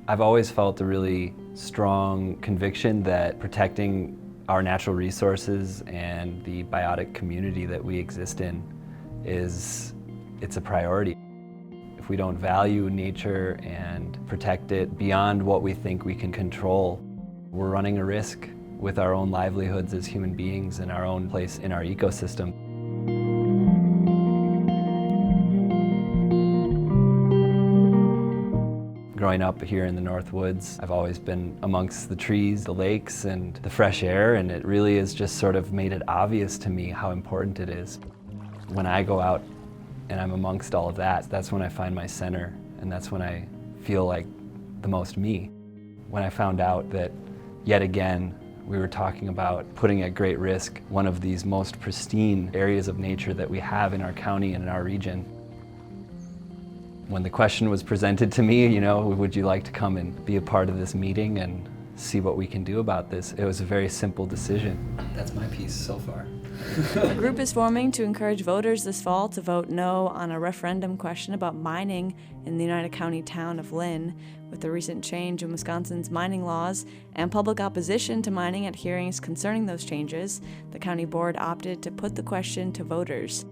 I've always felt a really strong conviction that protecting our natural resources and the biotic community that we exist in it's a priority. If we don't value nature and protect it beyond what we think we can control, we're running a risk with our own livelihoods as human beings and our own place in our ecosystem. Growing up here in the North Woods, I've always been amongst the trees, the lakes, and the fresh air, and it really has just sort of made it obvious to me how important it is. When I go out and I'm amongst all of that, that's when I find my center, and that's when I feel like the most me. When I found out that, yet again, we were talking about putting at great risk one of these most pristine areas of nature that we have in our county and in our region. When the question was presented to me, you know, would you like to come and be a part of this meeting and see what we can do about this? It was a very simple decision. That's my piece so far. A group is forming to encourage voters this fall to vote no on a referendum question about mining in the United County town of Lynn. With the recent change in Wisconsin's mining laws and public opposition to mining at hearings concerning those changes, the county board opted to put the question to voters.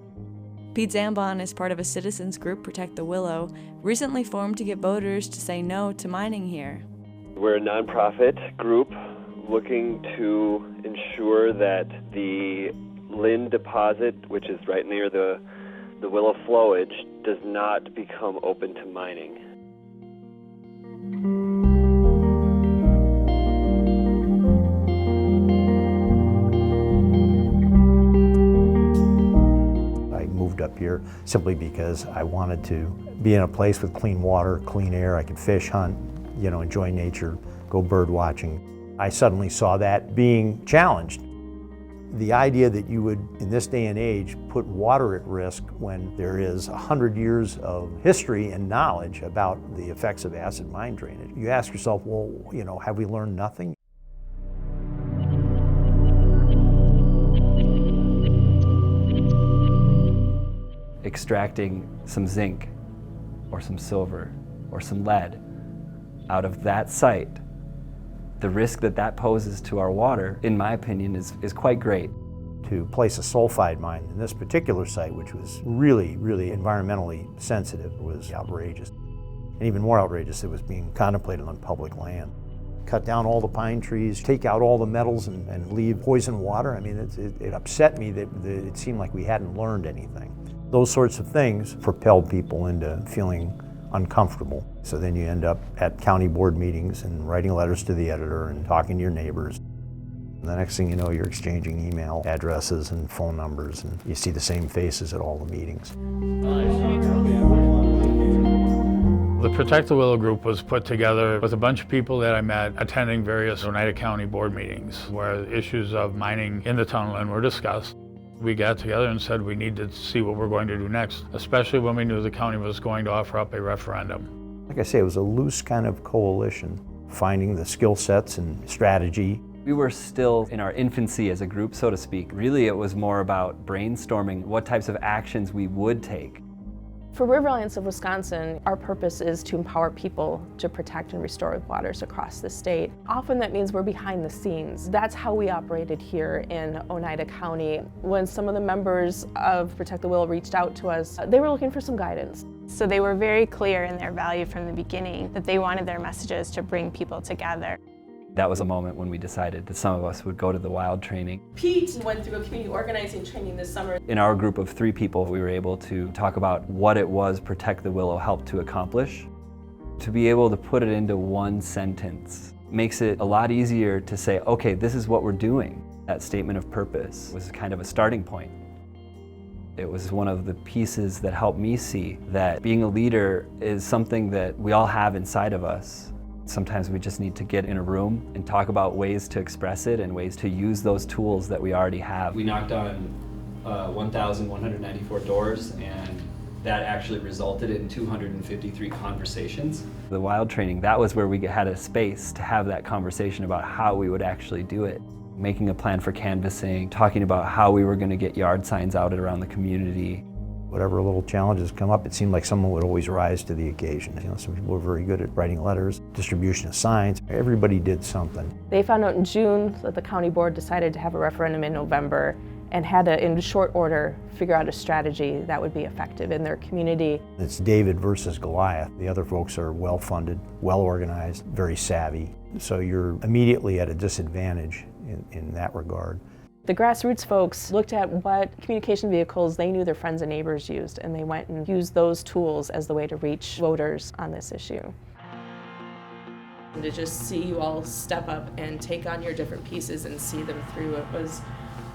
Pete Zambon is part of a citizens group, Protect the Willow, recently formed to get voters to say no to mining here. We're a nonprofit group looking to ensure that the Lynn deposit, which is right near the Willow flowage, does not become open to mining. Up here simply because I wanted to be in a place with clean water, clean air. I could fish, hunt, you know, enjoy nature, go bird watching. I suddenly saw that being challenged. The idea that you would, in this day and age, put water at risk when there is 100 years of history and knowledge about the effects of acid mine drainage. You ask yourself, well, you know, have we learned nothing? Extracting some zinc or some silver or some lead out of that site, the risk that that poses to our water, in my opinion, is quite great. To place a sulfide mine in this particular site, which was really, really environmentally sensitive, was outrageous. And even more outrageous, it was being contemplated on public land. Cut down all the pine trees, take out all the metals and leave poison water. I mean, it upset me that it seemed like we hadn't learned anything. Those sorts of things propelled people into feeling uncomfortable. So then you end up at county board meetings and writing letters to the editor and talking to your neighbors. And the next thing you know, you're exchanging email addresses and phone numbers, and you see the same faces at all the meetings. The Protect the Willow group was put together with a bunch of people that I met attending various Oneida County board meetings where issues of mining in the town of Lynn were discussed. We got together and said we need to see what we're going to do next, especially when we knew the county was going to offer up a referendum. Like I say, it was a loose kind of coalition, finding the skill sets and strategy. We were still in our infancy as a group, so to speak. Really, it was more about brainstorming what types of actions we would take. For River Alliance of Wisconsin, our purpose is to empower people to protect and restore waters across the state. Often that means we're behind the scenes. That's how we operated here in Oneida County. When some of the members of Protect the Willow reached out to us, they were looking for some guidance. So they were very clear in their value from the beginning that they wanted their messages to bring people together. That was a moment when we decided that some of us would go to the wild training. Pete went through a community organizing training this summer. In our group of 3 people, we were able to talk about what it was Protect the Willow helped to accomplish. To be able to put it into one sentence makes it a lot easier to say, okay, this is what we're doing. That statement of purpose was kind of a starting point. It was one of the pieces that helped me see that being a leader is something that we all have inside of us. Sometimes we just need to get in a room and talk about ways to express it and ways to use those tools that we already have. We knocked on 1,194 doors, and that actually resulted in 253 conversations. The wild training, that was where we had a space to have that conversation about how we would actually do it. Making a plan for canvassing, talking about how we were going to get yard signs out around the community. Whatever little challenges come up, it seemed like someone would always rise to the occasion. Some people were very good at writing letters, distribution of signs. Everybody did something. They found out in June that the county board decided to have a referendum in November and had to, in short order, figure out a strategy that would be effective in their community. It's David versus Goliath. The other folks are well-funded, well-organized, very savvy. So you're immediately at a disadvantage in that regard. The grassroots folks looked at what communication vehicles they knew their friends and neighbors used, and they went and used those tools as the way to reach voters on this issue. And to just see you all step up and take on your different pieces and see them through, it was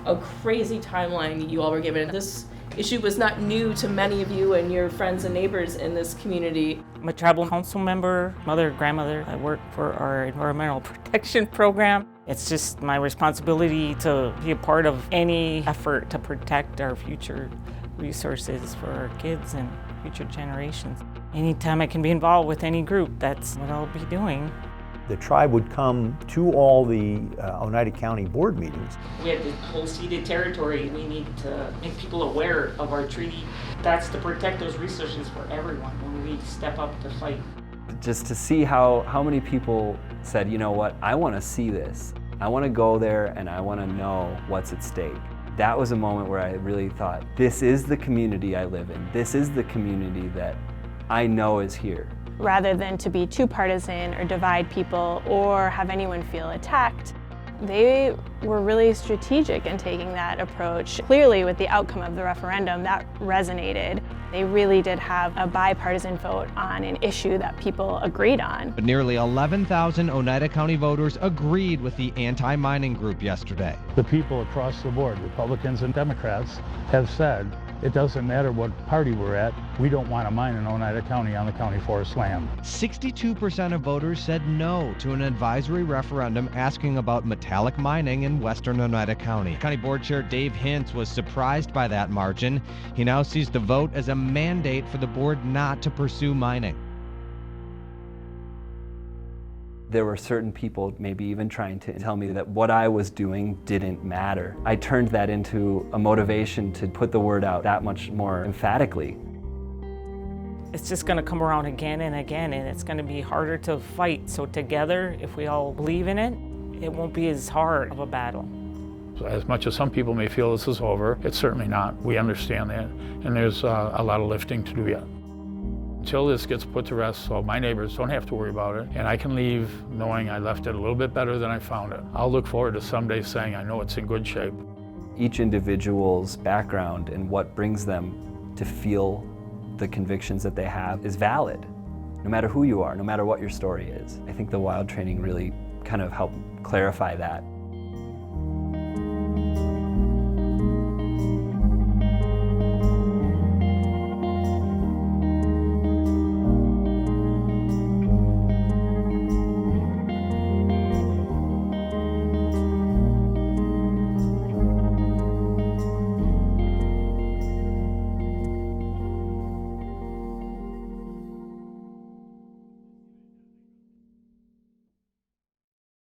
a crazy timeline you all were given. This issue was not new to many of you and your friends and neighbors in this community. I'm a tribal council member, mother, grandmother. I work for our environmental protection program. It's just my responsibility to be a part of any effort to protect our future resources for our kids and future generations. Anytime I can be involved with any group, that's what I'll be doing. The tribe would come to all the Oneida County board meetings. We have the whole ceded territory. We need to make people aware of our treaty. That's to protect those resources for everyone when we step up to fight. Just to see how many people said, you know what, I want to see this. I want to go there and I want to know what's at stake. That was a moment where I really thought, this is the community I live in. This is the community that I know is here. Rather than to be too partisan or divide people or have anyone feel attacked, they were really strategic in taking that approach. Clearly, with the outcome of the referendum, that resonated. They really did have a bipartisan vote on an issue that people agreed on. But nearly 11,000 Oneida County voters agreed with the anti-mining group yesterday. The people across the board, Republicans and Democrats, have said it doesn't matter what party we're at, we don't want to mine in Oneida County on the county forest land. 62% of voters said no to an advisory referendum asking about metallic mining in western Oneida County. County Board Chair Dave Hintz was surprised by that margin. He now sees the vote as a mandate for the board not to pursue mining. There were certain people maybe even trying to tell me that what I was doing didn't matter. I turned that into a motivation to put the word out that much more emphatically. It's just going to come around again and again, and it's going to be harder to fight. So together, if we all believe in it, it won't be as hard of a battle. As much as some people may feel this is over, it's certainly not. We understand that, and there's a lot of lifting to do yet. Until this gets put to rest, so my neighbors don't have to worry about it, and I can leave knowing I left it a little bit better than I found it. I'll look forward to someday saying I know it's in good shape. Each individual's background and what brings them to feel the convictions that they have is valid, no matter who you are, no matter what your story is. I think the wild training really kind of helped clarify that.